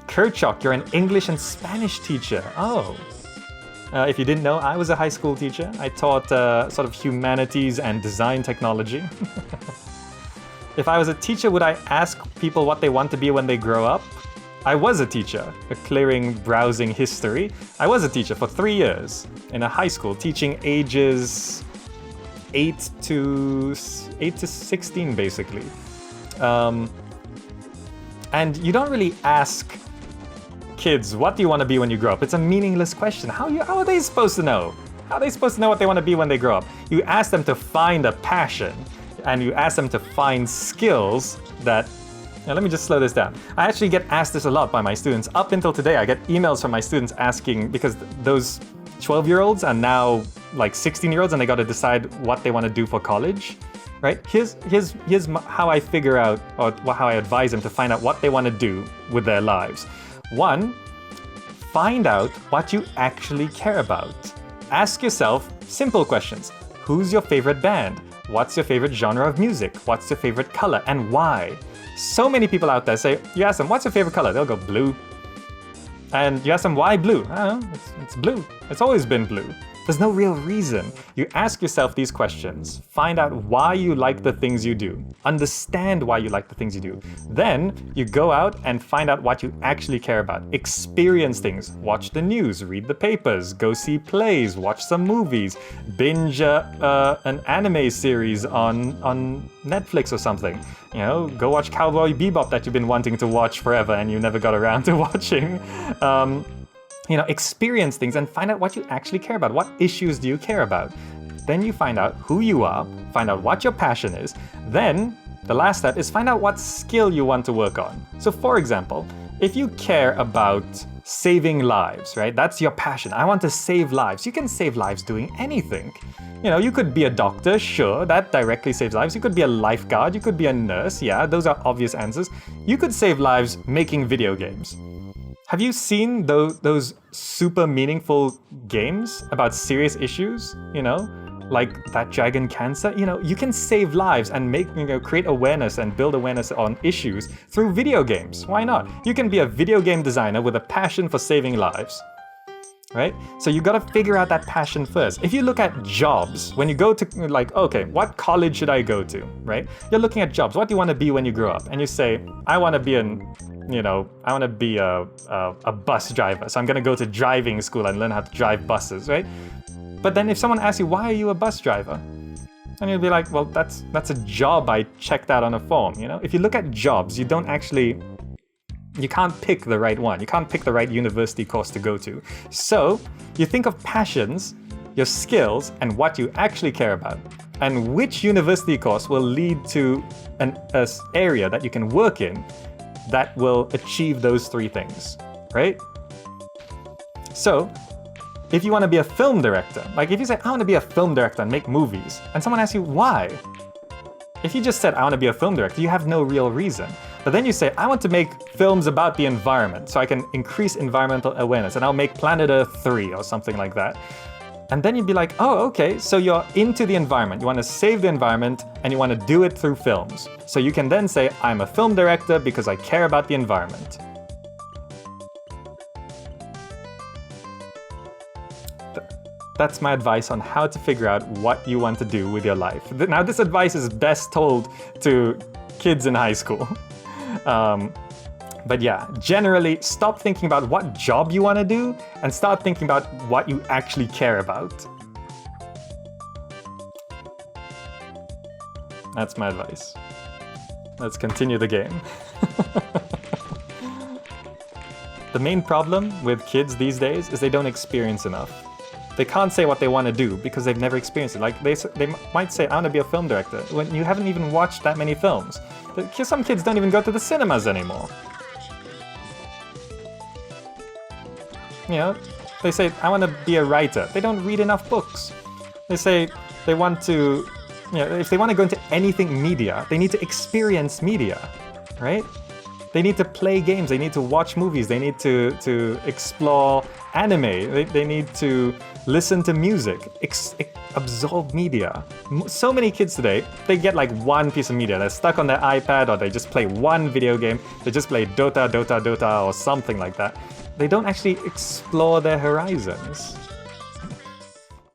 Kerchok, you're an English and Spanish teacher. Oh. If you didn't know, I was a high school teacher. I taught sort of humanities and design technology. If I was a teacher, would I ask people what they want to be when they grow up? I was a teacher, clearing browsing history. I was a teacher for 3 years in a high school, teaching ages 8 to 16, basically. And you don't really ask kids, what do you want to be when you grow up? It's a meaningless question. How are they supposed to know? How are they supposed to know what they want to be when they grow up? You ask them to find a passion, and you ask them to find skills that... Now let me just slow this down. I actually get asked this a lot by my students. Up until today, I get emails from my students asking, because those 12-year-olds are now like 16-year-olds and they got to decide what they want to do for college, right? Here's how I figure out, or how I advise them to find out what they want to do with their lives. 1, find out what you actually care about. Ask yourself simple questions. Who's your favorite band? What's your favorite genre of music? What's your favorite color and why? So many people out there say, you ask them, what's your favorite color? They'll go blue. And you ask them, why blue? I don't know, it's blue. It's always been blue. There's no real reason. You ask yourself these questions. Find out why you like the things you do. Understand why you like the things you do. Then you go out and find out what you actually care about. Experience things. Watch the news, read the papers, go see plays, watch some movies, binge an anime series on Netflix or something. You know, go watch Cowboy Bebop that you've been wanting to watch forever and you never got around to watching. You know, experience things and find out what you actually care about. What issues do you care about? Then you find out who you are, find out what your passion is. Then the last step is find out what skill you want to work on. So for example, if you care about saving lives, right? That's your passion. I want to save lives. You can save lives doing anything. You know, you could be a doctor, sure, that directly saves lives. You could be a lifeguard, you could be a nurse, yeah, those are obvious answers. You could save lives making video games. Have you seen those super meaningful games about serious issues? You know, like that dragon cancer? You know, you can save lives and create awareness and build awareness on issues through video games. Why not? You can be a video game designer with a passion for saving lives. Right? So you gotta figure out that passion first. If you look at jobs, when you go to like, okay, what college should I go to, right? You're looking at jobs. What do you want to be when you grow up? And you say, I want to be a bus driver. So I'm gonna go to driving school and learn how to drive buses, right? But then if someone asks you, why are you a bus driver? And you'll be like, well, that's a job I checked out on a form, you know? If you look at jobs, you can't pick the right one. You can't pick the right university course to go to. So you think of passions, your skills, and what you actually care about. And which university course will lead to an area that you can work in that will achieve those 3 things, right? So if you want to be a film director, like if you say, I want to be a film director and make movies, and someone asks you why, if you just said, I want to be a film director, you have no real reason. But then you say, I want to make films about the environment so I can increase environmental awareness and I'll make Planet Earth 3 or something like that. And then you'd be like, oh, okay, so you're into the environment. You want to save the environment and you want to do it through films. So you can then say, I'm a film director because I care about the environment. That's my advice on how to figure out what you want to do with your life. Now, this advice is best told to kids in high school. But yeah, generally, stop thinking about what job you want to do and start thinking about what you actually care about. That's my advice. Let's continue the game. The main problem with kids these days is they don't experience enough. They can't say what they want to do because they've never experienced it. Like they might say, I want to be a film director, when you haven't even watched that many films. Some kids don't even go to the cinemas anymore. You know, they say, I want to be a writer. They don't read enough books. They say they want to, you know, if they want to go into anything media, they need to experience media, right? They need to play games, they need to watch movies, they need to explore anime, they need to listen to music, absorb media. So many kids today, they get like one piece of media. They're stuck on their iPad, or they just play one video game. They just play Dota, or something like that. They don't actually explore their horizons.